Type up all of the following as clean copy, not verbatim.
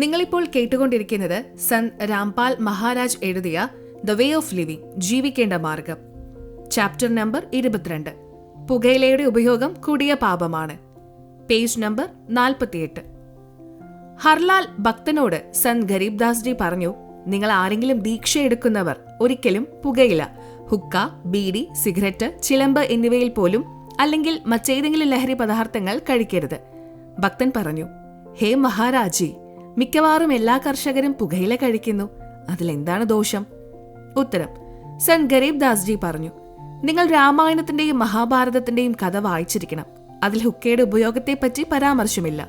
നിങ്ങളിപ്പോൾ കേട്ടുകൊണ്ടിരിക്കുന്നത് സന്ത് രാംപാൽ മഹാരാജ് എഴുതിയ ദ വേ ഓഫ് ലിവിംഗ് ജീവിക്കേണ്ട മാർഗം, ചാപ്റ്റർ നമ്പർ 22. പുകയിലയുടെ ഉപയോഗം കൊടിയ പാപമാണ്. Page number 48. Harlal ഭക്തനോട് Sant ഗരീബ്ദാസ് G പറഞ്ഞു, നിങ്ങൾ ആരെങ്കിലും ദീക്ഷ എടുക്കുന്നവർ ഒരിക്കലും പുകയില, ഹുക്ക, ബീഡി, സിഗരറ്റ്, ചിലമ്പ് എന്നിവയിൽ പോലും അല്ലെങ്കിൽ മറ്റേതെങ്കിലും ലഹരി പദാർത്ഥങ്ങൾ കഴിക്കരുത്. ഭക്തൻ പറഞ്ഞു, ഹേ മഹാരാജി, മിക്കവാറും എല്ലാ കർഷകരും പുകയില കഴിക്കുന്നു, അതിലെന്താണ് ദോഷം? ഉത്തരം: സന്ത് ഗരീബ്ദാസ് ജി പറഞ്ഞു, നിങ്ങൾ രാമായണത്തിന്റെയും മഹാഭാരതത്തിന്റെയും കഥ വായിച്ചിരിക്കണം. അതിൽ ഹുക്കയുടെ ഉപയോഗത്തെപ്പറ്റി പരാമർശമില്ല.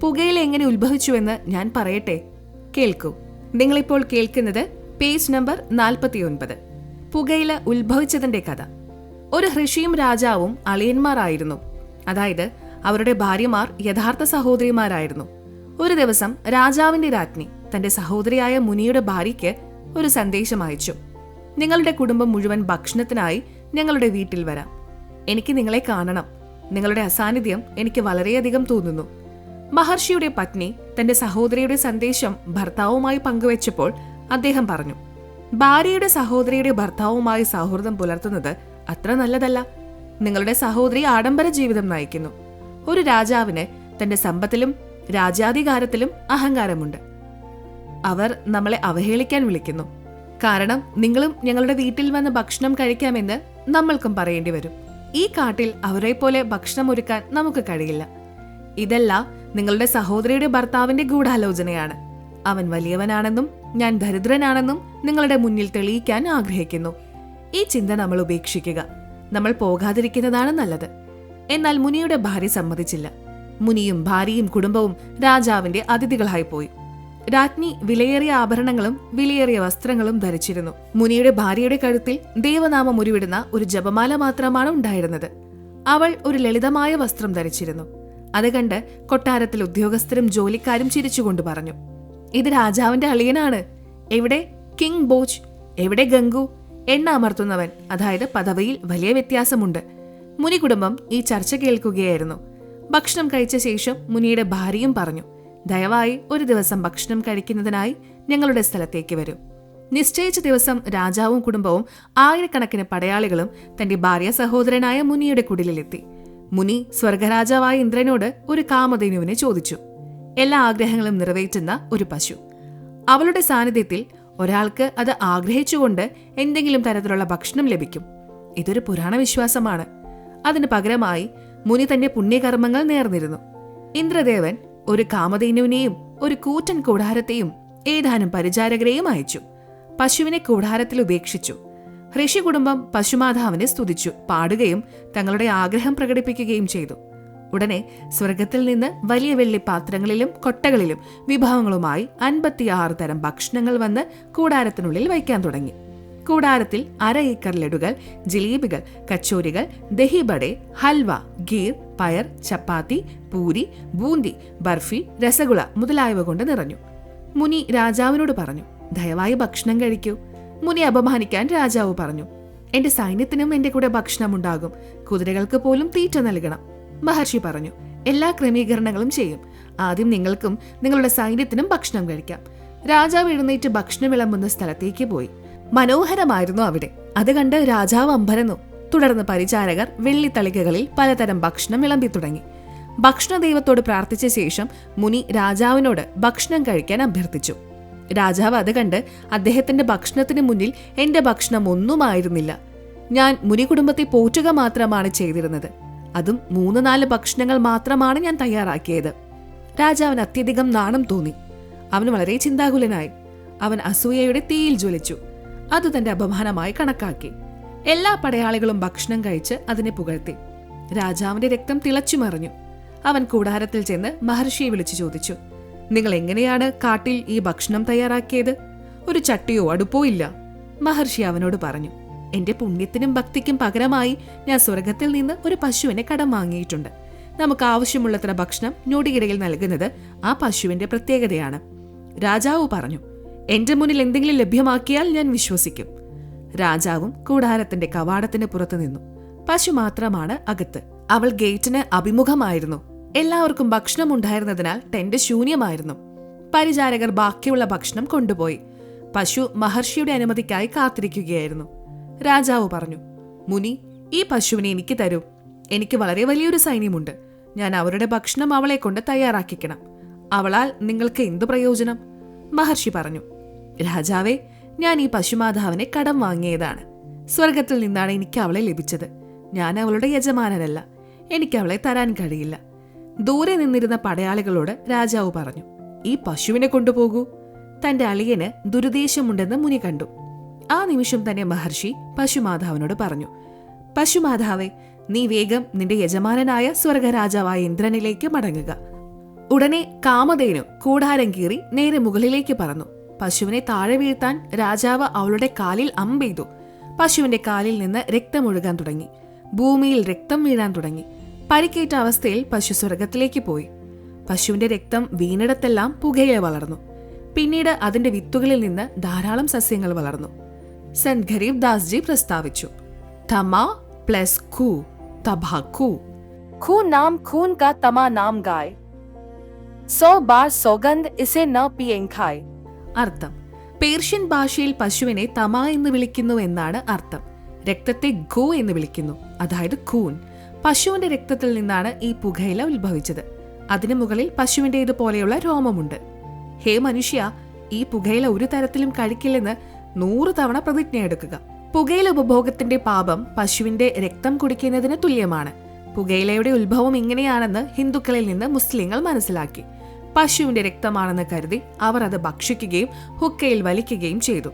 പുകയില എങ്ങനെ ഉത്ഭവിച്ചുവെന്ന് ഞാൻ പറയട്ടെ, കേൾക്കൂ. നിങ്ങളിപ്പോൾ കേൾക്കുന്നത് പേജ് നമ്പർ 49. പുകയില ഉത്ഭവിച്ചതിന്റെ കഥ. ഒരു ഋഷിയും രാജാവും അളിയന്മാരായിരുന്നു. അതായത് അവരുടെ ഭാര്യമാർ യഥാർത്ഥ സഹോദരിമാരായിരുന്നു. ഒരു ദിവസം രാജാവിന്റെ രാജ്ഞി തന്റെ സഹോദരിയായ മുനിയുടെ ഭാര്യയ്ക്ക് ഒരു സന്ദേശം അയച്ചു. നിങ്ങളുടെ കുടുംബം മുഴുവൻ ഭക്ഷണത്തിനായി ഞങ്ങളുടെ വീട്ടിൽ വരാം. എനിക്ക് നിങ്ങളെ കാണണം. നിങ്ങളുടെ അസാന്നിധ്യം എനിക്ക് വളരെയധികം തോന്നുന്നു. മഹർഷിയുടെ പത്നി തന്റെ സഹോദരിയുടെ സന്ദേശം ഭർത്താവുമായി പങ്കുവച്ചപ്പോൾ അദ്ദേഹം പറഞ്ഞു, ഭാര്യയുടെ സഹോദരിയുടെ ഭർത്താവുമായി സൗഹൃദം പുലർത്തുന്നത് അത്ര നല്ലതല്ല. നിങ്ങളുടെ സഹോദരി ആഡംബര ജീവിതം നയിക്കുന്നു. ഒരു രാജാവിന് തന്റെ സമ്പത്തിലും രാജ്യാധികാരത്തിലും അഹങ്കാരമുണ്ട്. അവർ നമ്മളെ അവഹേളിക്കാൻ വിളിക്കുന്നു. കാരണം നിങ്ങളും ഞങ്ങളുടെ വീട്ടിൽ വന്ന് ഭക്ഷണം കഴിക്കാമെന്ന് നമ്മൾക്കും പറയേണ്ടി വരും. ഈ കാട്ടിൽ അവരെ പോലെ ഭക്ഷണം ഒരുക്കാൻ നമുക്ക് കഴിയില്ല. ഇതെല്ലാം നിങ്ങളുടെ സഹോദരിയുടെ ഭർത്താവിന്റെ ഗൂഢാലോചനയാണ്. അവൻ വലിയവനാണെന്നും ഞാൻ ദരിദ്രനാണെന്നും നിങ്ങളുടെ മുന്നിൽ തെളിയിക്കാൻ ആഗ്രഹിക്കുന്നു. ഈ ചിന്ത നമ്മൾ ഉപേക്ഷിക്കുക. നമ്മൾ പോകാതിരിക്കുന്നതാണ് നല്ലത്. എന്നാൽ മുനിയുടെ ഭാര്യ സമ്മതിച്ചില്ല. മുനിയും ഭാര്യയും കുടുംബവും രാജാവിന്റെ അതിഥികളായി പോയി. രാജ്ഞി വിലയേറിയ ആഭരണങ്ങളും വിലയേറിയ വസ്ത്രങ്ങളും ധരിച്ചിരുന്നു. മുനിയുടെ ഭാര്യയുടെ കഴുത്തിൽ ദേവനാമം ഉരുവിടുന്ന ഒരു ജപമാല മാത്രമാണ് ഉണ്ടായിരുന്നത്. അവൾ ഒരു ലളിതമായ വസ്ത്രം ധരിച്ചിരുന്നു. അത് കണ്ട് കൊട്ടാരത്തിൽ ഉദ്യോഗസ്ഥരും ജോലിക്കാരും ചിരിച്ചുകൊണ്ട് പറഞ്ഞു, ഇത് രാജാവിന്റെ അളിയനാണ്. എവിടെ കിങ് ബോജ്, എവിടെ ഗംഗു? എണ്ണ അമർത്തുന്നവൻ, അതായത് പദവിയിൽ വലിയ വ്യത്യാസമുണ്ട്. മുനി കുടുംബം ഈ ചർച്ച കേൾക്കുകയായിരുന്നു. ഭക്ഷണം കഴിച്ച ശേഷം മുനിയുടെ ഭാര്യയും പറഞ്ഞു, ദയവായി ഒരു ദിവസം ഭക്ഷണം കഴിക്കുന്നതിനായി ഞങ്ങളുടെ സ്ഥലത്തേക്ക് വരൂ. നിശ്ചയിച്ച ദിവസം രാജാവും കുടുംബവും ആയിരക്കണക്കിന് പടയാളികളും തന്റെ ഭാര്യ സഹോദരനായ മുനിയുടെ കുടിലെത്തി. മുനി സ്വർഗരാജാവായ ഇന്ദ്രനോട് ഒരു കാമധേനുവിനെ ചോദിച്ചു. എല്ലാ ആഗ്രഹങ്ങളും നിറവേറ്റുന്ന ഒരു പശു. അവളുടെ സാന്നിധ്യത്തിൽ ഒരാൾക്ക് അത് ആഗ്രഹിച്ചുകൊണ്ട് എന്തെങ്കിലും തരത്തിലുള്ള ഭക്ഷണം ലഭിക്കും. ഇതൊരു പുരാണ വിശ്വാസമാണ്. അതിന് പകരമായി മുനി തന്റെ പുണ്യകർമ്മങ്ങൾ നേർന്നിരുന്നു. ഇന്ദ്രദേവൻ ഒരു കാമധേനുവിനെയും ഒരു കൂറ്റൻ കൂടാരത്തെയും ഏതാനും പരിചാരകരെയും അയച്ചു. പശുവിനെ കൂടാരത്തിൽ ഉപേക്ഷിച്ചു. ഋഷി കുടുംബം പശുമാതാവിനെ സ്തുതിച്ചു, പാടുകയും തങ്ങളുടെ ആഗ്രഹം പ്രകടിപ്പിക്കുകയും ചെയ്തു. ഉടനെ സ്വർഗത്തിൽ നിന്ന് വലിയ വെള്ളി പാത്രങ്ങളിലും കൊട്ടകളിലും വിഭവങ്ങളുമായി 56 തരം ഭക്ഷണങ്ങൾ വന്ന് കൂടാരത്തിനുള്ളിൽ വയ്ക്കാൻ തുടങ്ങി. കൂടാരത്തിൽ 1/2 ഏക്കർ ലഡുകൾ, ജിലേബികൾ, കച്ചോരികൾ, ദഹിബടെ, ഹൽവ, ഗീർ, പയർ, ചപ്പാത്തി, പൂരി, ബൂന്തി, ബർഫി, രസഗുള മുതലായവ കൊണ്ട് നിറഞ്ഞു. മുനി രാജാവിനോട് പറഞ്ഞു, ദയവായി ഭക്ഷണം കഴിക്കൂ. മുനി അപമാനിക്കാൻ രാജാവ് പറഞ്ഞു, എന്റെ സൈന്യത്തിനും എന്റെ കൂടെ ഭക്ഷണമുണ്ടാകും. കുതിരകൾക്ക് പോലും തീറ്റ നൽകണം. മഹർഷി പറഞ്ഞു, എല്ലാ ക്രമീകരണങ്ങളും ചെയ്യും. ആദ്യം നിങ്ങൾക്കും നിങ്ങളുടെ സൈന്യത്തിനും ഭക്ഷണം കഴിക്കാം. രാജാവ് എഴുന്നേറ്റ് ഭക്ഷണം വിളമ്പുന്ന സ്ഥലത്തേക്ക് പോയി. മനോഹരമായിരുന്നു അവിടെ. അത് കണ്ട് രാജാവ് അമ്പരന്നു. തുടർന്ന് പരിചാരകർ വെള്ളിത്തളികകളിൽ പലതരം ഭക്ഷണം വിളമ്പി തുടങ്ങി. ഭക്ഷണ ദൈവത്തോട് പ്രാർത്ഥിച്ച ശേഷം മുനി രാജാവിനോട് ഭക്ഷണം കഴിക്കാൻ അഭ്യർത്ഥിച്ചു. രാജാവ് അത് കണ്ട് അദ്ദേഹത്തിന്റെ ഭക്ഷണത്തിന് മുന്നിൽ എന്റെ ഭക്ഷണം ഒന്നുമായിരുന്നില്ല. ഞാൻ മുനി കുടുംബത്തെ പോറ്റുക മാത്രമാണ് ചെയ്തിരുന്നത്. അതും 3-4 ഭക്ഷണങ്ങൾ മാത്രമാണ് ഞാൻ തയ്യാറാക്കിയത്. രാജാവിന് അത്യധികം നാണം തോന്നി. അവൻ വളരെ ചിന്താകുലനായി. അവൻ അസൂയയുടെ തീയിൽ ജ്വലിച്ചു. അത് തന്റെ അപമാനമായി കണക്കാക്കി. എല്ലാ പടയാളികളും ഭക്ഷണം കഴിച്ച് അതിനെ പുകഴ്ത്തി. രാജാവിന്റെ രക്തം തിളച്ചുമറിഞ്ഞു. അവൻ കൂടാരത്തിൽ ചെന്ന് മഹർഷിയെ വിളിച്ചു ചോദിച്ചു, നിങ്ങൾ എങ്ങനെയാണ് കാട്ടിൽ ഈ ഭക്ഷണം തയ്യാറാക്കിയത്? ഒരു ചട്ടിയോ അടുപ്പോ ഇല്ല. മഹർഷി അവനോട് പറഞ്ഞു, എന്റെ പുണ്യത്തിനും ഭക്തിക്കും പകരമായി ഞാൻ സ്വർഗത്തിൽ നിന്ന് ഒരു പശുവിനെ കടം വാങ്ങിയിട്ടുണ്ട്. നമുക്ക് ആവശ്യമുള്ളത്ര ഭക്ഷണം ഞൊടിയിടയിൽ നൽകുന്നത് ആ പശുവിന്റെ പ്രത്യേകതയാണ്. രാജാവ് പറഞ്ഞു, എന്റെ മുന്നിൽ എന്തെങ്കിലും ലഭ്യമാക്കിയാൽ ഞാൻ വിശ്വസിക്കും. രാജാവും കൂടാരത്തിന്റെ കവാടത്തിന് പുറത്തു നിന്നു. പശു മാത്രമാണ് അകത്ത്. അവൾ ഗേറ്റിന് അഭിമുഖമായിരുന്നു. എല്ലാവർക്കും ഭക്ഷണം ഉണ്ടായിരുന്നതിനാൽ ടെന്റ് ശൂന്യമായിരുന്നു. പരിചാരകർ ബാക്കിയുള്ള ഭക്ഷണം കൊണ്ടുപോയി. പശു മഹർഷിയുടെ അനുമതിക്കായി കാത്തിരിക്കുകയായിരുന്നു. രാജാവ് പറഞ്ഞു, മുനി, ഈ പശുവിനെ എനിക്ക് തരൂ. എനിക്ക് വളരെ വലിയൊരു സൈന്യമുണ്ട്. ഞാൻ അവരുടെ ഭക്ഷണം അവളെ കൊണ്ട് തയ്യാറാക്കിക്കണം. അവളാൽ നിങ്ങൾക്ക് എന്തു പ്രയോജനം? മഹർഷി പറഞ്ഞു, രാജാവേ, ഞാൻ ഈ പശുമാതാവിനെ കടം വാങ്ങിയതാണ്. സ്വർഗത്തിൽ നിന്നാണ് എനിക്ക് അവളെ ലഭിച്ചത്. ഞാൻ അവളുടെ യജമാനനല്ല. എനിക്ക് അവളെ തരാൻ കഴിയില്ല. ദൂരെ നിന്നിരുന്ന പടയാളികളോട് രാജാവ് പറഞ്ഞു, ഈ പശുവിനെ കൊണ്ടുപോകൂ. തന്റെ അളിയന് ദുരുദ്ദേശമുണ്ടെന്ന് മുനി കണ്ടു. ആ നിമിഷം തന്നെ മഹർഷി പശുമാതാവിനോട് പറഞ്ഞു, പശുമാതാവേ, നീ വേഗം നിന്റെ യജമാനനായ സ്വർഗരാജാവായ ഇന്ദ്രനിലേക്ക് മടങ്ങുക. ഉടനെ കാമധേനു കൂടാരം കീറി നേരെ മുകളിലേക്ക് പറന്നു. പശുവിനെ താഴെ വീഴ്ത്താൻ രാജാവ് അവളുടെ കാലിൽ അമ്പെയ്തു. പശുവിന്റെ കാലിൽ നിന്ന് രക്തമൊഴുകാൻ തുടങ്ങി. ഭൂമിയിൽ രക്തം വീഴാൻ തുടങ്ങി. പരിക്കേറ്റ അവസ്ഥയിൽ പശു സ്വർഗത്തിലേക്ക് പോയി. പശുവിന്റെ രക്തം വീണിടത്തെല്ലാം പുകയില വളർന്നു. പിന്നീട് അതിന്റെ വിത്തുകളിൽ നിന്ന് ധാരാളം സസ്യങ്ങൾ വളർന്നു. സന്ത് ഗരീബ് ദാസ് ജി പ്രസ്താവിച്ചു, തമാ പ്ലസ് ഖൂ തബാഖൂ. खू नाम खून का तमा नाम गाय, 100 बार सौगंध इसे न पिएं खाए. അർത്ഥം, പേർഷ്യൻ ഭാഷയിൽ പശുവിനെ തമ എന്ന് വിളിക്കുന്നു എന്നാണ് അർത്ഥം. രക്തത്തെ ഖൂ എന്ന് വിളിക്കുന്നു, അതായത് ഖൂൻ. പശുവിന്റെ രക്തത്തിൽ നിന്നാണ് ഈ പുകയില ഉത്ഭവിച്ചത്. അതിനു മുകളിൽ പശുവിന്റേതുപോലെയുള്ള രോമമുണ്ട്. ഹേ മനുഷ്യ, ഈ പുകയില ഒരു തരത്തിലും കഴിക്കില്ലെന്ന് 100 തവണ പ്രതിജ്ഞയെടുക്കുക. പുകയില ഉപഭോഗത്തിന്റെ പാപം പശുവിന്റെ രക്തം കുടിക്കുന്നതിന് തുല്യമാണ്. പുകയിലയുടെ ഉത്ഭവം ഇങ്ങനെയാണെന്ന് ഹിന്ദുക്കളിൽ നിന്ന് മുസ്ലിങ്ങൾ മനസ്സിലാക്കി. പശുവിന്റെ രക്തമാണെന്ന് കരുതി അവർ അത് ഭക്ഷിക്കുകയും ഹുക്കയിൽ വലിക്കുകയും ചെയ്തു.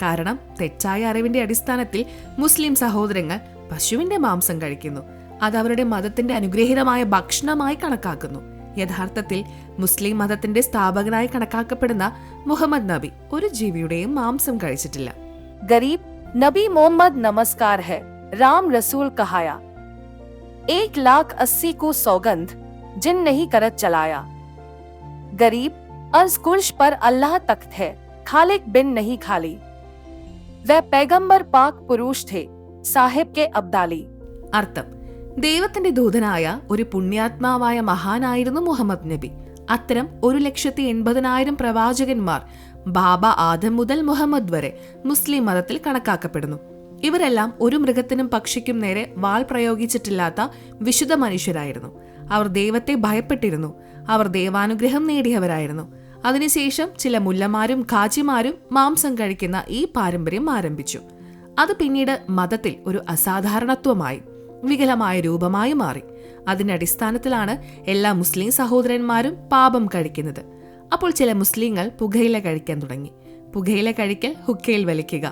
കാരണം തെറ്റായ അറിവിന്റെ അടിസ്ഥാനത്തിൽ മുസ്ലിം സഹോദരങ്ങൾ പശുവിന്റെ മാംസം കഴിക്കുന്നു. അത് അവരുടെ മതത്തിന്റെ അനുഗ്രഹീതമായ ഭക്ഷണമായി കണക്കാക്കുന്നു. യഥാർത്ഥത്തിൽ മുസ്ലിം മതത്തിന്റെ സ്ഥാപകനായി കണക്കാക്കപ്പെടുന്ന മുഹമ്മദ് നബി ഒരു ജീവിയുടെയും മാംസം കഴിച്ചിട്ടില്ല. गरीब नबी मोहम्मद नमस्कार है, राम रसूल कहाया. 1,80,000 को सौगंध जिन नहीं करत चलाया. गरीब अर्ज कुर्श पर अल्लाह तख्त है, खालिक बिन नहीं खाली. वह पैगंबर पाक पुरुष थे, साहिब के अब्दाली. അർത്ഥം, ദൈവത്തിന്റെ ദൂതനായ ഒരു പുണ്യാത്മാവായ മഹാനായിരുന്നു മുഹമ്മദ് നബി. അത്തരം 1,80,000 പ്രവാചകന്മാർ ബാബ ആദം മുതൽ മുഹമ്മദ് വരെ മുസ്ലിം മതത്തിൽ കണക്കാക്കപ്പെടുന്നു. ഇവരെല്ലാം ഒരു മൃഗത്തിനും പക്ഷിക്കും നേരെ വാൾ പ്രയോഗിച്ചിട്ടില്ലാത്ത വിശുദ്ധ മനുഷ്യരായിരുന്നു. അവർ ദൈവത്തെ ഭയപ്പെട്ടിരുന്നു. അവർ ദൈവാനുഗ്രഹം നേടിയവരായിരുന്നു. അതിനുശേഷം ചില മുല്ലമാരും ഖാജിമാരും മാംസം കഴിക്കുന്ന ഈ പാരമ്പര്യം ആരംഭിച്ചു. അത് പിന്നീട് മതത്തിൽ ഒരു അസാധാരണത്വമായി, വികലമായ രൂപമായി മാറി. അതിന്റെ അടിസ്ഥാനത്തിലാണ് എല്ലാ മുസ്ലിം സഹോദരന്മാരും പാപം കഴിക്കുന്നത്. അപ്പോൾ ചില മുസ്ലിങ്ങൾ പുകയില കഴിക്കാൻ തുടങ്ങി. പുകയില കഴിക്കൽ ഹുക്കയിൽ വലിക്കുക.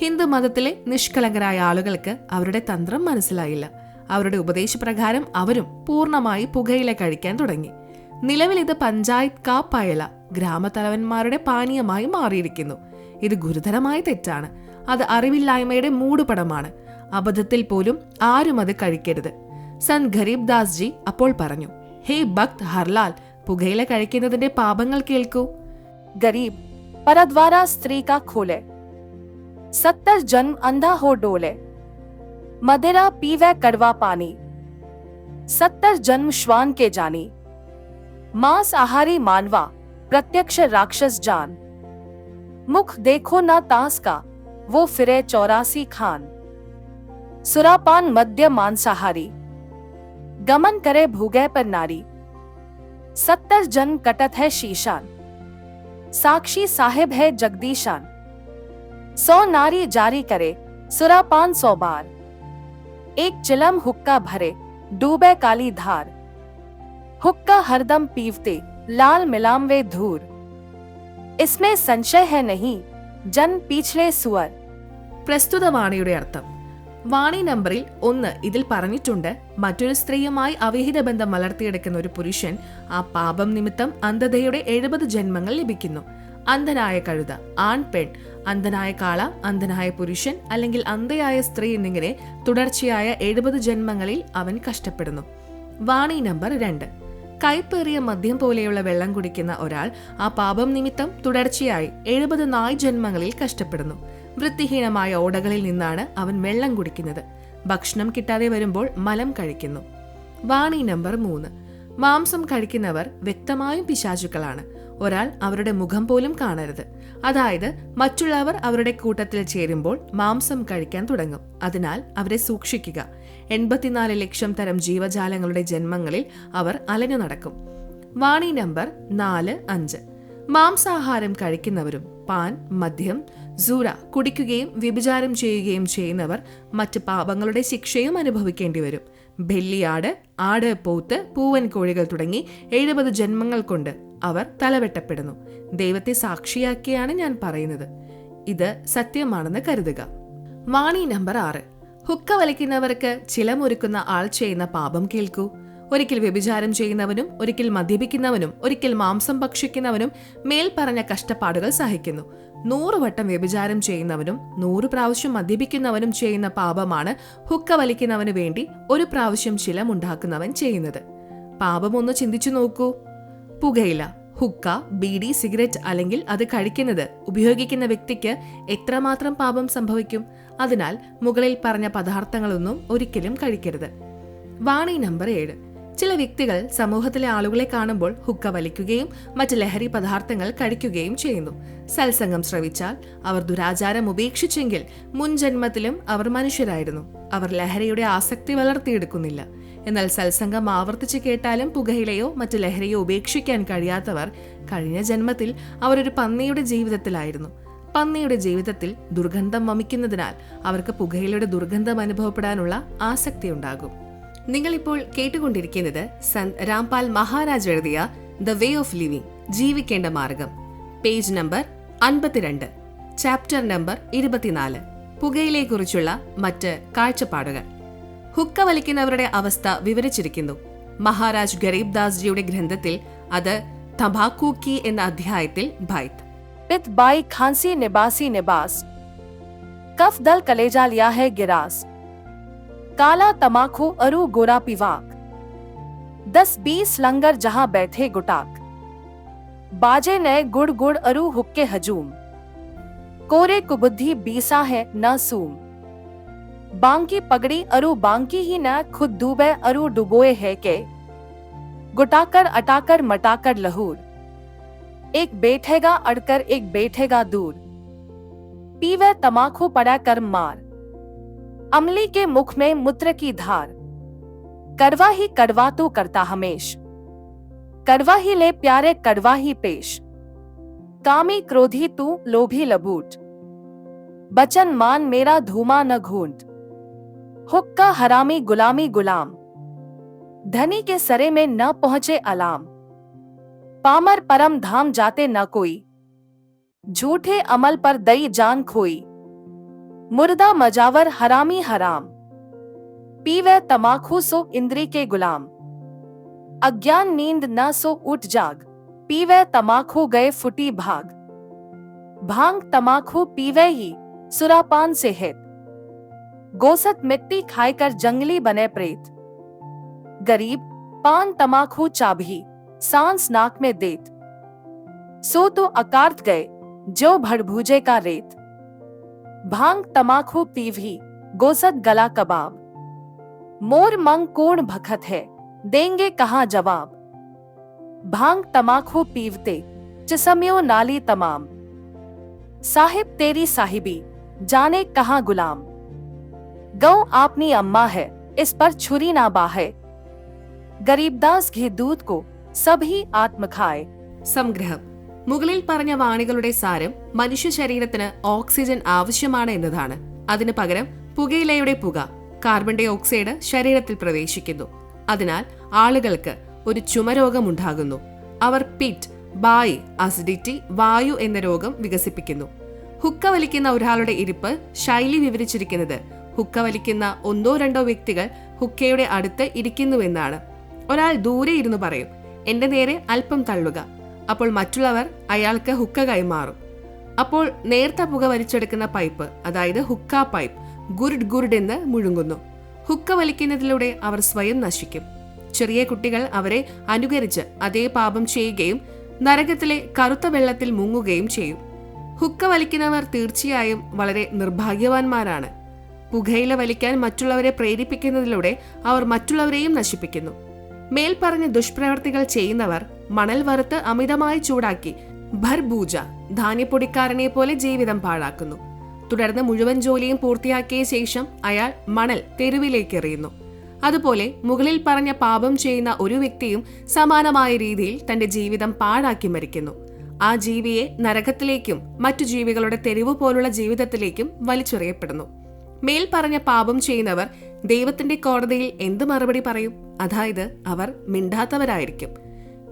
ഹിന്ദു മതത്തിലെ നിഷ്കളങ്കരായ ആളുകൾക്ക് അവരുടെ തന്ത്രം മനസ്സിലായില്ല. അവരുടെ ഉപദേശപ്രകാരം അവരും പൂർണ്ണമായി പുകയില കഴിക്കാൻ തുടങ്ങി. നിലവിൽ ഇത് പഞ്ചായത്ത് കാ പയല, ഗ്രാമത്തലവന്മാരുടെ പാനീയമായി മാറിയിരിക്കുന്നു. ഇത് ഗുരുതരമായ തെറ്റാണ്. അത് അറിവില്ലായ്മയുടെ മൂടുപടമാണ്. അബദ്ധത്തിൽ പോലും ആരും അത് കഴിക്കരുത്. സന്ത് ഗരീബ് ദാസ് ജി അപ്പോൾ പറഞ്ഞു, ഹേ ഭക്ത് ഹർലാൽ, പുകയില കഴിക്കുന്നതിന്റെ പാപങ്ങൾ കേൾക്കൂ. गरीब परद्वारा स्त्री का खोले, 70 जन्म अंधा हो डोले. मदिरा पीवे कड़वा पानी, 70 जन्म श्वान के जानी. मांस आहारी मानवा, प्रत्यक्ष राक्षस जान. मुख देखो ना तांस का, वो फिरे 84 खान. सुरापान मद्य मांसाहारी, गमन करे भूगे पर नारी. 70 जन्म कटत है शीशान, साक्षी साहिब है जगदीशान. 100 नारी जारी करे, सुरापान 100 बार. एक चिलम हुक्का भरे, डूबे काली धार. हुक्का हरदम पीवते, लाल मिलामवे धूर. इसमें संशय है नहीं, जन पिछले सुअर. പ്രസ്തുത വാണിയുടെ അർത്ഥം, വാണി നമ്പറിൽ 1 ഇതിൽ പറഞ്ഞിട്ടുണ്ട്, മറ്റൊരു സ്ത്രീയുമായി അവിഹിത ബന്ധം വളർത്തിയെടുക്കുന്ന ഒരു പുരുഷൻ ആ പാപം നിമിത്തം അന്ധതയുടെ 70 ജന്മങ്ങൾ ലഭിക്കുന്നു. അന്ധനായ കഴുത, ആൺ പെൺ, അന്ധനായ കാള, അന്ധനായ പുരുഷൻ അല്ലെങ്കിൽ അന്ധയായ സ്ത്രീ എന്നിങ്ങനെ തുടർച്ചയായ 70 ജന്മങ്ങളിൽ അവൻ കഷ്ടപ്പെടുന്നു. വാണി നമ്പർ 2, കൈപ്പേറിയ മദ്യം പോലെയുള്ള വെള്ളം കുടിക്കുന്ന ഒരാൾ ആ പാപം നിമിത്തം തുടർച്ചയായി 70 നായ് ജന്മങ്ങളിൽ കഷ്ടപ്പെടുന്നു. വൃത്തിഹീനമായ ഓടകളിൽ നിന്നാണ് അവൻ വെള്ളം കുടിക്കുന്നത്. ഭക്ഷണം കിട്ടാതെ വരുമ്പോൾ മലം കഴിക്കുന്നു. വാണി നമ്പർ 3, മാംസം കഴിക്കുന്നവർ വ്യക്തമായും പിശാചുക്കളാണ്. ഒരാൾ അവരുടെ മുഖം പോലും കാണരുത്. അതായത് മറ്റുള്ളവർ അവരുടെ കൂട്ടത്തിൽ ചേരുമ്പോൾ മാംസം കഴിക്കാൻ തുടങ്ങും. അതിനാൽ അവരെ സൂക്ഷിക്കുക. 84 ലക്ഷം തരം ജീവജാലങ്ങളുടെ ജന്മങ്ങളിൽ അവർ അലഞ്ഞു നടക്കും. വാണി നമ്പർ 4-5. മാംസാഹാരം കഴിക്കുന്നവരും പാൻ, മദ്യം, സൂറ കുടിക്കുകയും വ്യഭിചാരം ചെയ്യുകയും ചെയ്യുന്നവർ മറ്റ് പാപങ്ങളുടെ ശിക്ഷയും അനുഭവിക്കേണ്ടി വരും. ബെല്ലിയാട്, ആട്, പോത്ത്, പൂവൻ കോഴികൾ തുടങ്ങി 70 ജന്മങ്ങൾ കൊണ്ട് അവർ തലവെട്ടപ്പെടുന്നു. ദൈവത്തെ സാക്ഷിയാക്കിയാണ് ഞാൻ പറയുന്നത്. ഇത് സത്യമാണെന്ന് കരുതുക. വാണി നമ്പർ 6. ഹുക്ക വലിക്കുന്നവർക്ക് ചിലമൊരുക്കുന്ന ആൾ ചെയ്യുന്ന പാപം കേൾക്കൂ. ഒരിക്കൽ വ്യഭിചാരം ചെയ്യുന്നവനും ഒരിക്കൽ മദ്യപിക്കുന്നവനും ഒരിക്കൽ മാംസം ഭക്ഷിക്കുന്നവനും മേൽപ്പറഞ്ഞ കഷ്ടപ്പാടുകൾ സഹിക്കുന്നു. 100 വട്ടം വ്യഭിചാരം ചെയ്യുന്നവനും 100 പ്രാവശ്യം മദ്യപിക്കുന്നവനും ചെയ്യുന്ന പാപമാണ് ഹുക്ക വലിക്കുന്നവന് വേണ്ടി 1 പ്രാവശ്യം ചിലമുണ്ടാക്കുന്നവൻ ചെയ്യുന്നത്. പാപമൊന്ന് ചിന്തിച്ചു നോക്കൂ. പുകയില, ഹുക്ക, ബീഡി, സിഗരറ്റ് അല്ലെങ്കിൽ അത് കഴിക്കുന്നത് ഉപയോഗിക്കുന്ന വ്യക്തിക്ക് എത്രമാത്രം പാപം സംഭവിക്കും? അതിനാൽ മുകളിൽ പറഞ്ഞ പദാർത്ഥങ്ങളൊന്നും ഒരിക്കലും കഴിക്കരുത്. വാണി നമ്പർ 7. ചില വ്യക്തികൾ സമൂഹത്തിലെ ആളുകളെ കാണുമ്പോൾ ഹുക്ക വലിക്കുകയും മറ്റ് ലഹരി പദാർത്ഥങ്ങൾ കഴിക്കുകയും ചെയ്യുന്നു. സത്സംഗം ശ്രവിച്ചാൽ അവർ ദുരാചാരം ഉപേക്ഷിച്ചെങ്കിൽ മുൻ ജന്മത്തിലും അവർ മനുഷ്യരായിരുന്നു. അവർ ലഹരിയുടെ ആസക്തി വളർത്തിയെടുക്കുന്നില്ല. എന്നാൽ സത്സംഗം ആവർത്തിച്ച് കേട്ടാലും പുകയിലയോ മറ്റ് ലഹരിയോ ഉപേക്ഷിക്കാൻ കഴിയാത്തവർ കഴിഞ്ഞ ജന്മത്തിൽ അവരൊരു പന്നിയുടെ ജീവിതത്തിലായിരുന്നു. പന്നിയുടെ ജീവിതത്തിൽ ദുർഗന്ധം വമിക്കുന്നതിനാൽ അവർക്ക് പുകയിലയുടെ ദുർഗന്ധം അനുഭവപ്പെടാനുള്ള ആസക്തിയുണ്ടാകും. നിങ്ങളിപ്പോൾ കേട്ടുകൊണ്ടിരിക്കുന്നത് സന്ത് രാംപാൽ മഹാരാജ് എഴുതിയ ദ വേ ഓഫ് ലിവിംഗ്, ജീവിക്കേണ്ട മാർഗം, പേജ് നമ്പർ 52, ചാപ്റ്റർ നമ്പർ 24, പുകയിലയെക്കുറിച്ചുള്ള മറ്റ് കാഴ്ചപ്പാടുകൾ. ഹുക്ക വലിക്കുന്നവരുടെ അവസ്ഥ വിവരിച്ചിരിക്കുന്നു. മഹാരാജ് ഗരീബ് ദാസ് ജിയുടെ ഗ്രന്ഥത്തിൽ അത് തംബാക്കു കി എന്ന അധ്യായത്തിൽ ഭൈത് पित बाई खांसी निबासी निबास कफ दल कलेजा लिया है गिरास काला तमाखू अरु गोरा पिवाक 10-20 लंगर जहां बैठे गुटाक बाजे नए गुड़ गुड़ अरु हुक्के हजूम कोरे कुबुद्धि बीसा है न सूम बांकी पगड़ी अरु बांकी ही न खुद डूबे अरु डुबोए है के गुटाकर अटाकर मटाकर लहूर एक बैठेगा अड़कर एक बैठेगा दूर पीवे तमाखू पड़ा कर मार अमली के मुख में मूत्र की धार कड़वा ही कड़वा तो करता हमेश कड़वा ही ले प्यारे कड़वा ही पेश कामी क्रोधी तू लोभी लबूट बचन मान मेरा धूमा न घूंट हुक्का हरामी गुलामी गुलाम धनी के सरे में न पहुंचे अलाम पामर परम धाम जाते न कोई झूठे अमल पर दई जान खोई मुर्दा मजावर हरामी हराम पीवे तमाखू सो इंद्री के गुलाम अज्ञान नींद न सो उठ जाग पीवे तमाखू गए फुटी भाग भांग तमाखू पीवे ही सुरापान से हित गोसत मिट्टी खाएकर जंगली बने प्रेत गरीब पान तमाखू चाभी सांस नाक में देत सो तो अकार्त गए जो भड़भूजे का रेत भांग तमाखू पीवी गोसत गला कबाब मोर मंग कोण भखत है देंगे कहाँ जवाब भांग तमाखू पीवते चिसमियो नाली तमाम साहिब तेरी साहिबी जाने कहाँ गुलाम गौ आपनी अम्मा है इस पर छुरी ना बाहे गरीबदास घी दूध को സഭി ആത്മഖായ്. സംഗ്രഹം. മുകളിൽ പറഞ്ഞ വാണികളുടെ സാരം മനുഷ്യ ശരീരത്തിന് ഓക്സിജൻ ആവശ്യമാണ് എന്നതാണ്. അതിനു പകരം പുകയിലയുടെ പുക, കാർബൺ ഡൈ ഓക്സൈഡ് ശരീരത്തിൽ പ്രവേശിക്കുന്നു. അതിനാൽ ആളുകൾക്ക് ഒരു ചുമരോഗമുണ്ടാകുന്നു. അവർ പിറ്റ്, ബായി, അസിഡിറ്റി, വായു എന്ന രോഗം വികസിപ്പിക്കുന്നു. ഹുക്ക വലിക്കുന്ന ഒരാളുടെ ഇരിപ്പ് ശൈലി വിവരിച്ചിരിക്കുന്നത് ഹുക്ക വലിക്കുന്ന 1-2 വ്യക്തികൾ ഹുക്കയുടെ അടുത്ത് ഇരിക്കുന്നുവെന്നാണ്. ഒരാൾ ദൂരെ ഇരുന്നു പറയും, എന്റെ നേരെ അല്പം തള്ളുക. അപ്പോൾ മറ്റുള്ളവർ അയാൾക്ക് ഹുക്ക കൈമാറും. അപ്പോൾ നേർത്ത പുക വലിച്ചെടുക്കുന്ന പൈപ്പ്, അതായത് ഹുക്ക പൈപ്പ്, ഗുരുഡ് ഗുരുഡ് എന്ന് മുഴുങ്ങുന്നു. ഹുക്ക വലിക്കുന്നതിലൂടെ അവർ സ്വയം നശിക്കും. ചെറിയ കുട്ടികൾ അവരെ അനുകരിച്ച് അതേ പാപം ചെയ്യുകയും നരകത്തിലെ കറുത്ത വെള്ളത്തിൽ മുങ്ങുകയും ചെയ്യും. ഹുക്ക വലിക്കുന്നവർ തീർച്ചയായും വളരെ നിർഭാഗ്യവാന്മാരാണ്. പുകയില വലിക്കാൻ മറ്റുള്ളവരെ പ്രേരിപ്പിക്കുന്നതിലൂടെ അവർ മറ്റുള്ളവരെയും നശിപ്പിക്കുന്നു. മേൽപ്പറഞ്ഞ ദുഷ്പ്രവർത്തികൾ ചെയ്യുന്നവർ മണൽ വറുത്ത് അമിതമായി ചൂടാക്കി ഭർബൂജ ധാന്യപ്പൊടിക്കാരനെ പോലെ ജീവിതം പാഴാക്കുന്നു. തുടർന്ന് മുഴുവൻ ജോലിയും പൂർത്തിയാക്കിയ ശേഷം അയാൾ മണൽ തെരുവിലേക്ക് എറിയുന്നു. അതുപോലെ മുകളിൽ പറഞ്ഞ പാപം ചെയ്യുന്ന ഒരു വ്യക്തിയും സമാനമായ രീതിയിൽ തന്റെ ജീവിതം പാഴാക്കി മരിക്കുന്നു. ആ ജീവിയെ നരകത്തിലേക്കും മറ്റു ജീവികളുടെ തെരുവ് പോലുള്ള ജീവിതത്തിലേക്കും വലിച്ചെറിയപ്പെടുന്നു. മേൽ പറഞ്ഞ പാപം ചെയ്യുന്നവർ ദൈവത്തിന്റെ കോടതിയിൽ എന്ത് മറുപടി പറയും? അതായത് അവർ മിണ്ടാത്തവരായിരിക്കും.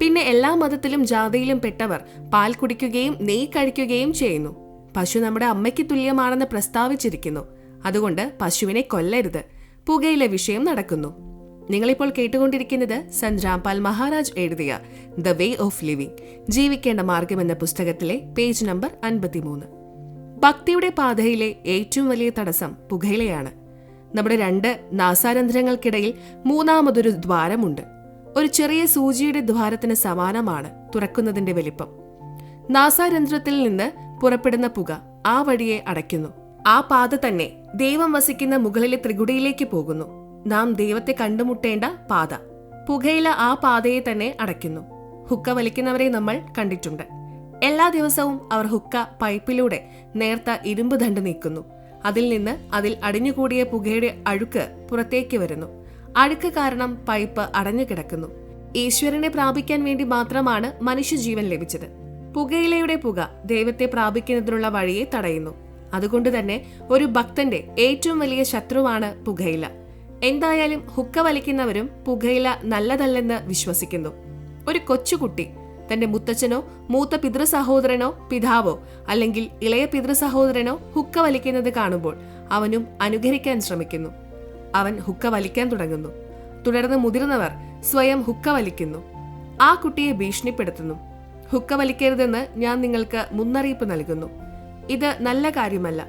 പിന്നെ എല്ലാ മതത്തിലും ജാതിയിലും പെട്ടവർ പാൽ കുടിക്കുകയും നെയ്യ് കഴിക്കുകയും ചെയ്യുന്നു. പശു നമ്മുടെ അമ്മയ്ക്ക് തുല്യമാണെന്ന് പ്രസ്താവിച്ചിരിക്കുന്നു. അതുകൊണ്ട് പശുവിനെ കൊല്ലരുത്. പുകയില വിഷയം നടക്കുന്നു. നിങ്ങളിപ്പോൾ കേട്ടുകൊണ്ടിരിക്കുന്നത് സന്ത് രാംപാൽ മഹാരാജ് എഴുതിയ ദ വേ ഓഫ് ലിവിംഗ്, ജീവിക്കേണ്ട മാർഗം എന്ന പുസ്തകത്തിലെ പേജ് നമ്പർ 53. ഭക്തിയുടെ പാതയിലെ ഏറ്റവും വലിയ തടസ്സം പുകയിലയാണ്. നമ്മുടെ 2 നാസാരന്ധ്രങ്ങൾക്കിടയിൽ മൂന്നാമതൊരു ദ്വാരമുണ്ട്. ഒരു ചെറിയ സൂചിയുടെ ദ്വാരത്തിന് സമാനമാണ് തുറക്കുന്നതിന്റെ വലിപ്പം. നാസാരന്ധ്രത്തിൽ നിന്ന് പുറപ്പെടുന്ന പുക ആ വഴിയെ അടയ്ക്കുന്നു. ആ പാത തന്നെ ദൈവം വസിക്കുന്ന മുകളിലെ ത്രികുടിയിലേക്ക് പോകുന്നു. നാം ദൈവത്തെ കണ്ടുമുട്ടേണ്ട പാത. പുകയില ആ പാതയെ തന്നെ അടയ്ക്കുന്നു. ഹുക്ക വലിക്കുന്നവരെ നമ്മൾ കണ്ടിട്ടുണ്ട്. എല്ലാ ദിവസവും അവർ ഹുക്ക പൈപ്പിലൂടെ നേർത്ത ഇരുമ്പ് ദണ്ട് നീക്കുന്നു. അതിൽ നിന്ന് അതിൽ അടിഞ്ഞുകൂടിയ പുകയുടെ അഴുക്ക് പുറത്തേക്ക് വരുന്നു. അഴുക്ക് കാരണം പൈപ്പ് അടഞ്ഞു കിടക്കുന്നു. ഈശ്വരനെ പ്രാപിക്കാൻ വേണ്ടി മാത്രമാണ് മനുഷ്യജീവൻ ലഭിച്ചത്. പുകയിലയുടെ പുക ദൈവത്തെ പ്രാപിക്കുന്നതിനുള്ള വഴിയെ തടയുന്നു. അതുകൊണ്ട് തന്നെ ഒരു ഭക്തന്റെ ഏറ്റവും വലിയ ശത്രുവാണ് പുകയില. എന്തായാലും ഹുക്ക വലിക്കുന്നവരും പുകയില നല്ലതല്ലെന്ന് വിശ്വസിക്കുന്നു. ഒരു കൊച്ചുകുട്ടി തന്റെ മുത്തച്ഛനോ മൂത്ത പിതൃസഹോദരനോ പിതാവോ അല്ലെങ്കിൽ ഇളയ പിതൃസഹോദരനോ ഹുക്ക വലിക്കുന്നത് കാണുമ്പോൾ അവനും അനുകരിക്കാൻ ശ്രമിക്കുന്നു. അവൻ ഹുക്ക വലിക്കാൻ തുടങ്ങുന്നു. തുടർന്ന് മുതിർന്നവർ സ്വയം ഹുക്ക വലിക്കുന്നു. ആ കുട്ടിയെ ഭീഷണിപ്പെടുത്തുന്നു. ഹുക്ക വലിക്കരുതെന്ന് ഞാൻ നിങ്ങൾക്ക് മുന്നറിയിപ്പ് നൽകുന്നു. ഇത് നല്ല കാര്യമല്ല.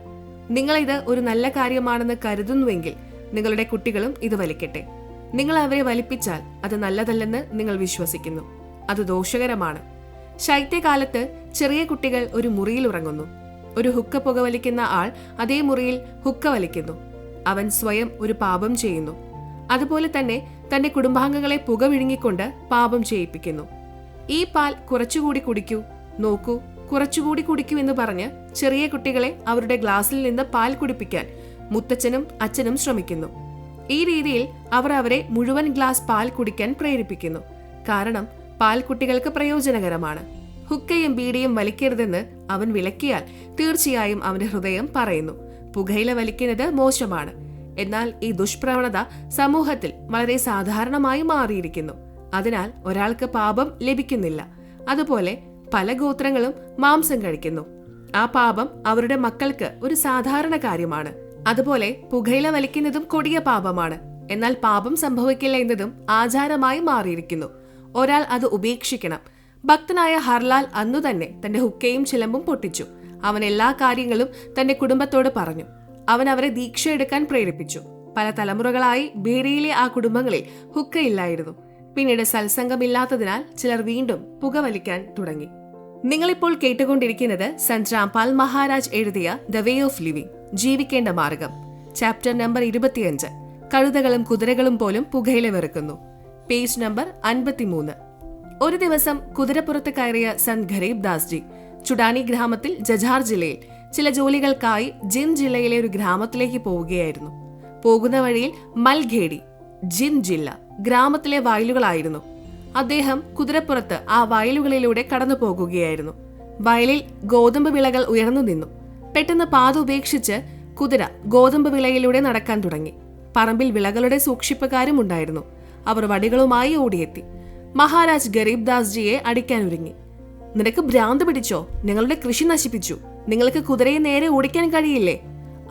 നിങ്ങളിത് ഒരു നല്ല കാര്യമാണെന്ന് കരുതുന്നുവെങ്കിൽ നിങ്ങളുടെ കുട്ടികളും ഇത് വലിക്കട്ടെ. നിങ്ങൾ അവരെ വലിപ്പിച്ചാൽ അത് നല്ലതല്ലെന്ന് നിങ്ങൾ വിശ്വസിക്കുന്നു. അത് ദോഷകരമാണ്. ശൈത്യകാലത്ത് ചെറിയ കുട്ടികൾ ഒരു മുറിയിൽ ഉറങ്ങുന്നു. ഒരു ഹുക്ക പുകവലിക്കുന്ന ആൾ അതേ മുറിയിൽ ഹുക്ക വലിക്കുന്നു. അവൻ സ്വയം ഒരു പാപം ചെയ്യുന്നു. അതുപോലെ തന്നെ തന്റെ കുടുംബാംഗങ്ങളെ പുക വിഴുങ്ങിക്കൊണ്ട് പാപം ചെയ്യിപ്പിക്കുന്നു. ഈ പാൽ കുറച്ചുകൂടി കുടിക്കൂ, നോക്കൂ, കുറച്ചുകൂടി കുടിക്കൂ എന്ന് പറഞ്ഞ് ചെറിയ കുട്ടികളെ അവരുടെ ഗ്ലാസ്സിൽ നിന്ന് പാൽ കുടിപ്പിക്കാൻ മുത്തച്ഛനും അച്ഛനും ശ്രമിക്കുന്നു. ഈ രീതിയിൽ അവർ അവരെ മുഴുവൻ ഗ്ലാസ് പാൽ കുടിക്കാൻ പ്രേരിപ്പിക്കുന്നു. കാരണം പാൽ കുട്ടികൾക്ക് പ്രയോജനകരമാണ്. ഹുക്കയും ബീഡിയും വലിക്കരുതെന്ന് അവൻ വിലക്കിയാൽ തീർച്ചയായും അവന്റെ ഹൃദയം പറയുന്നു പുകയില വലിക്കുന്നത് മോശമാണ്. എന്നാൽ ഈ ദുഷ്പ്രവണത സമൂഹത്തിൽ വളരെ സാധാരണമായി മാറിയിരിക്കുന്നു. അതിനാൽ ഒരാൾക്ക് പാപം ലഭിക്കുന്നില്ല. അതുപോലെ പല ഗോത്രങ്ങളും മാംസം കഴിക്കുന്നു. ആ പാപം അവരുടെ മക്കൾക്ക് ഒരു സാധാരണ കാര്യമാണ്. അതുപോലെ പുകയില വലിക്കുന്നതും കൊടിയ പാപമാണ്. എന്നാൽ പാപം സംഭവിക്കില്ല എന്നതും ആചാരമായി മാറിയിരിക്കുന്നു. ഒരാൾ അത് ഉപേക്ഷിക്കണം. ഭക്തനായ ഹർലാൽ അന്നു തന്നെ തന്റെ ഹുക്കയും ചിലമ്പും പൊട്ടിച്ചു. അവൻ എല്ലാ കാര്യങ്ങളും തന്റെ കുടുംബത്തോട് പറഞ്ഞു. അവൻ അവരെ ദീക്ഷ എടുക്കാൻ പ്രേരിപ്പിച്ചു. പല തലമുറകളായി ബീഡിയിലെ ആ കുടുംബങ്ങളിൽ ഹുക്കയില്ലായിരുന്നു. പിന്നീട് സത്സംഗമില്ലാത്തതിനാൽ ചിലർ വീണ്ടും പുകവലിക്കാൻ തുടങ്ങി. നിങ്ങളിപ്പോൾ കേട്ടുകൊണ്ടിരിക്കുന്നത് സന്ത് രാംപാൽ മഹാരാജ് എഴുതിയ ദ വേ ഓഫ് ലിവിംഗ്, ജീവിക്കേണ്ട മാർഗം, ചാപ്റ്റർ നമ്പർ 25. കഴുതകളും കുതിരകളും പോലും പുകയില വെറുക്കുന്നു, പേജ് നമ്പർ 53. ഒരു ദിവസം കുതിരപ്പുറത്ത് കയറിയ സന്ത് ഗരീബ് ദാസ് ജി ചുഡാനി ഗ്രാമത്തിൽ ജജാർ ജില്ലയിൽ ചില ജോലികൾക്കായി ജിൻ ജില്ലയിലെ ഒരു ഗ്രാമത്തിലേക്ക് പോവുകയായിരുന്നു. പോകുന്ന വഴിയിൽ മൽഖേഡി, ജിൻ ജില്ല ഗ്രാമത്തിലെ വയലുകളായിരുന്നു. അദ്ദേഹം കുതിരപ്പുറത്ത് ആ വയലുകളിലൂടെ കടന്നു പോകുകയായിരുന്നു. വയലിൽ ഗോതമ്പ് വിളകൾ ഉയർന്നു നിന്നു. പെട്ടെന്ന് പാത ഉപേക്ഷിച്ച് കുതിര ഗോതമ്പ് വിളയിലൂടെ നടക്കാൻ തുടങ്ങി. പറമ്പിൽ വിളകളുടെ സൂക്ഷിപ്പുകാരും ഉണ്ടായിരുന്നു. അവർ വടികളുമായി ഓടിയെത്തി. മഹാരാജ് ഗരീബ് ദാസ് ജിയെ അടിക്കാനൊരുങ്ങി. നിനക്ക് ഭ്രാന്ത് പിടിച്ചോ? ഞങ്ങളുടെ കൃഷി നശിപ്പിച്ചു. നിങ്ങൾക്ക് കുതിരയെ നേരെ ഓടിക്കാൻ കഴിയില്ലേ?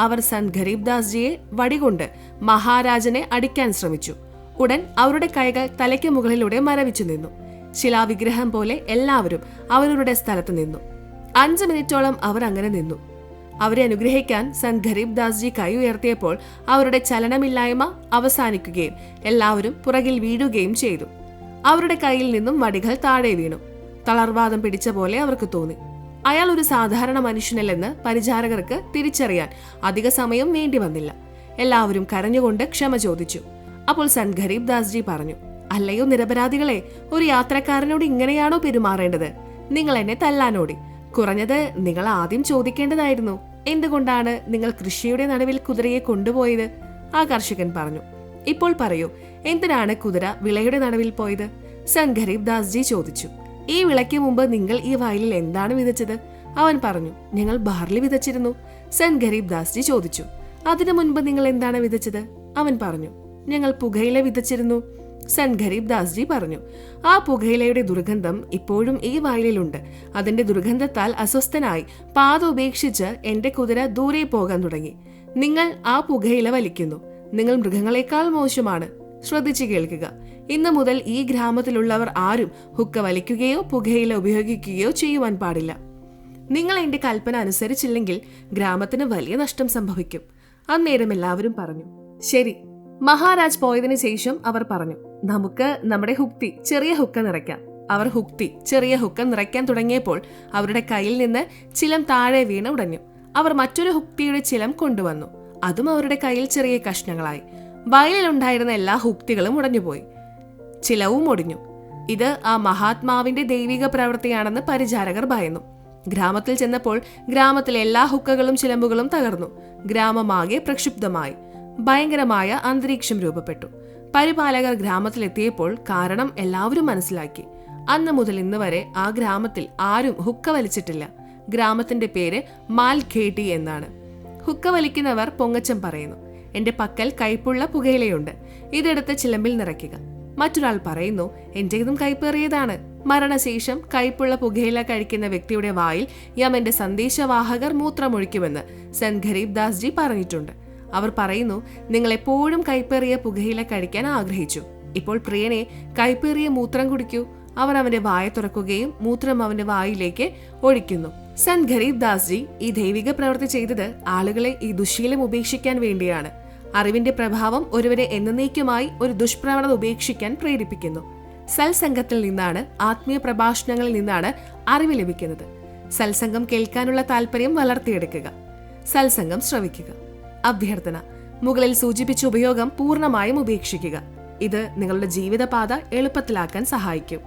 അവർ സന്ത് ഗരീബ് ദാസ് ജിയെ വടികൊണ്ട് മഹാരാജനെ അടിക്കാൻ ശ്രമിച്ചു. ഉടൻ അവരുടെ കൈകൾ തലയ്ക്ക് മുകളിലൂടെ മരവിച്ചു നിന്നു. ശിലാവിഗ്രഹം പോലെ എല്ലാവരും അവരവരുടെ സ്ഥലത്ത് നിന്നു. 5 മിനിറ്റോളം അവർ അങ്ങനെ നിന്നു. അവരെ അനുഗ്രഹിക്കാൻ സന്ത് ഗരീബ് ദാസ് ജി കൈ ഉയർത്തിയപ്പോൾ അവരുടെ ചലനമില്ലായ്മ അവസാനിക്കുകയും എല്ലാവരും പുറകിൽ വീഴുകയും ചെയ്തു. അവരുടെ കയ്യിൽ നിന്നും വടികൾ താഴെ വീണു. തളർവാദം പിടിച്ച പോലെ അവർക്ക് തോന്നി. അയാൾ ഒരു സാധാരണ മനുഷ്യനല്ലെന്ന് പരിചാരകർക്ക് തിരിച്ചറിയാൻ അധിക സമയം വേണ്ടി വന്നില്ല. എല്ലാവരും കരഞ്ഞുകൊണ്ട് ക്ഷമ ചോദിച്ചു. അപ്പോൾ സന്ത് ഗരീബ് ദാസ് ജി പറഞ്ഞു, അല്ലയോ നിരപരാധികളെ, ഒരു യാത്രക്കാരനോട് ഇങ്ങനെയാണോ പെരുമാറേണ്ടത്? നിങ്ങൾ എന്നെ തല്ലാനോടി. കുറഞ്ഞത് നിങ്ങൾ ആദ്യം ചോദിക്കേണ്ടതായിരുന്നു, എന്തുകൊണ്ടാണ് നിങ്ങൾ കൃഷിയുടെ നടുവിൽ കുതിരയെ കൊണ്ടുപോയത്? ആ കർഷകൻ പറഞ്ഞു. ഇപ്പോൾ പറയൂ, എന്തിനാണ് കുതിര വിളയുടെ നടുവിൽ പോയത്? സന്ത് ഗരീബ് ദാസ് ജി ചോദിച്ചു. ഈ വിളയ്ക്ക് മുമ്പ് നിങ്ങൾ ഈ വയലിൽ എന്താണ് വിതച്ചത്? അവൻ പറഞ്ഞു, ഞങ്ങൾ ബാർലി വിതച്ചിരുന്നു. സന്ത് ഗരീബ് ദാസ് ജി ചോദിച്ചു. അതിനു മുൻപ് നിങ്ങൾ എന്താണ് വിതച്ചത്? അവൻ പറഞ്ഞു, ഞങ്ങൾ പുകയില വിതച്ചിരുന്നു. സന്ത് ഗരീബ് ദാസ് ജി പറഞ്ഞു, ആ പുകയിലയുടെ ദുർഗന്ധം ഇപ്പോഴും ഈ വയലിലുണ്ട്. അതിന്റെ ദുർഗന്ധത്താൽ അസ്വസ്ഥനായി പാത ഉപേക്ഷിച്ച് എന്റെ കുതിര ദൂരെ പോകാൻ തുടങ്ങി. നിങ്ങൾ ആ പുകയില വലിക്കുന്നു. നിങ്ങൾ മൃഗങ്ങളെക്കാൾ മോശമാണ്. ശ്രദ്ധിച്ചു കേൾക്കുക. ഇന്നു മുതൽ ഈ ഗ്രാമത്തിലുള്ളവർ ആരും ഹുക്ക വലിക്കുകയോ പുകയില ഉപയോഗിക്കുകയോ ചെയ്യുവാൻ പാടില്ല. നിങ്ങൾ എന്റെ കൽപ്പന അനുസരിച്ചില്ലെങ്കിൽ ഗ്രാമത്തിന് വലിയ നഷ്ടം സംഭവിക്കും. അന്നേരം എല്ലാവരും പറഞ്ഞു, ശരി. മഹാരാജ് പോയതിനു ശേഷം അവർ പറഞ്ഞു, നമുക്ക് നമ്മുടെ ഹുക്തി ചെറിയ ഹുക്ക നിറയ്ക്കാം. അവർ ഹുക്തി ചെറിയ ഹുക്ക നിറയ്ക്കാൻ തുടങ്ങിയപ്പോൾ അവരുടെ കയ്യിൽ നിന്ന് ചിലം താഴെ വീണ് ഉടഞ്ഞു. അവർ മറ്റൊരു ഹുക്തിയുടെ ചിലം കൊണ്ടുവന്നു. അതും അവരുടെ കയ്യിൽ ചെറിയ കഷ്ണങ്ങളായി. വയലിലുണ്ടായിരുന്ന എല്ലാ ഹുക്തികളും ഉടഞ്ഞുപോയി, ചിലവും ഒടിഞ്ഞു. ഇത് ആ മഹാത്മാവിന്റെ ദൈവിക പ്രവൃത്തിയാണെന്ന് പരിചാരകർ ഭയന്നു. ഗ്രാമത്തിൽ ചെന്നപ്പോൾ ഗ്രാമത്തിലെ എല്ലാ ഹുക്കകളും ചിലമ്പുകളും തകർന്നു. ഗ്രാമമാകെ പ്രക്ഷുബ്ധമായി. ഭയങ്കരമായ അന്തരീക്ഷം രൂപപ്പെട്ടു. പരിപാലകർ ഗ്രാമത്തിലെത്തിയപ്പോൾ കാരണം എല്ലാവരും മനസ്സിലാക്കി. അന്ന് മുതൽ ഇന്ന് വരെ ആ ഗ്രാമത്തിൽ ആരും ഹുക്ക വലിച്ചിട്ടില്ല. ഗ്രാമത്തിന്റെ പേര് മാൽഖേട്ടി എന്നാണ്. ഹുക്ക വലിക്കുന്നവർ പൊങ്ങച്ചം പറയുന്നു, എന്റെ പക്കൽ കയ്പുള്ള പുകയിലയുണ്ട്, ഇതെടുത്ത് ചിലമ്പിൽ നിറയ്ക്കുക. മറ്റൊരാൾ പറയുന്നു, എന്റേതും കയ്പേറിയതാണ്. മരണശേഷം കയ്പുള്ള പുകയില കഴിക്കുന്ന വ്യക്തിയുടെ വായിൽ യമന്റെ സന്ദേശവാഹകർ മൂത്രമൊഴിക്കുമെന്ന് സന്ത് ഗരീബ് ദാസ് ജി പറഞ്ഞിട്ടുണ്ട്. അവർ പറയുന്നു, നിങ്ങൾ എപ്പോഴും കയ്പേറിയ പുകയില കഴിക്കാൻ ആഗ്രഹിച്ചു. ഇപ്പോൾ പ്രിയനെ കയ്പേറിയ മൂത്രം കുടിക്കൂ. അവർ അവന്റെ വായ തുറക്കുകയും മൂത്രം അവന്റെ വായിലേക്ക് ഒഴിക്കുന്നു. സന്ത് ഗരീബ് ദാസ് ജി ഈ ദൈവിക പ്രവൃത്തി ചെയ്തത് ആളുകളെ ഈ ദുശീലം ഉപേക്ഷിക്കാൻ വേണ്ടിയാണ്. അറിവിന്റെ പ്രഭാവം ഒരുവരെ എന്നേക്കുമായി ഒരു ദുഷ്പ്രവണത ഉപേക്ഷിക്കാൻ പ്രേരിപ്പിക്കുന്നു. സത്സംഗത്തിൽ നിന്നാണ്, ആത്മീയ പ്രഭാഷണങ്ങളിൽ നിന്നാണ് അറിവ് ലഭിക്കുന്നത്. സത്സംഗം കേൾക്കാനുള്ള താല്പര്യം വളർത്തിയെടുക്കുക. സത്സംഗം ശ്രവിക്കുക. അഭ്യർത്ഥന: മുകളിൽ സൂചിപ്പിച്ച ഉപയോഗം പൂർണ്ണമായും ഉപേക്ഷിക്കുക. ഇത് നിങ്ങളുടെ ജീവിതപാത എളുപ്പത്തിലാക്കാൻ സഹായിക്കും.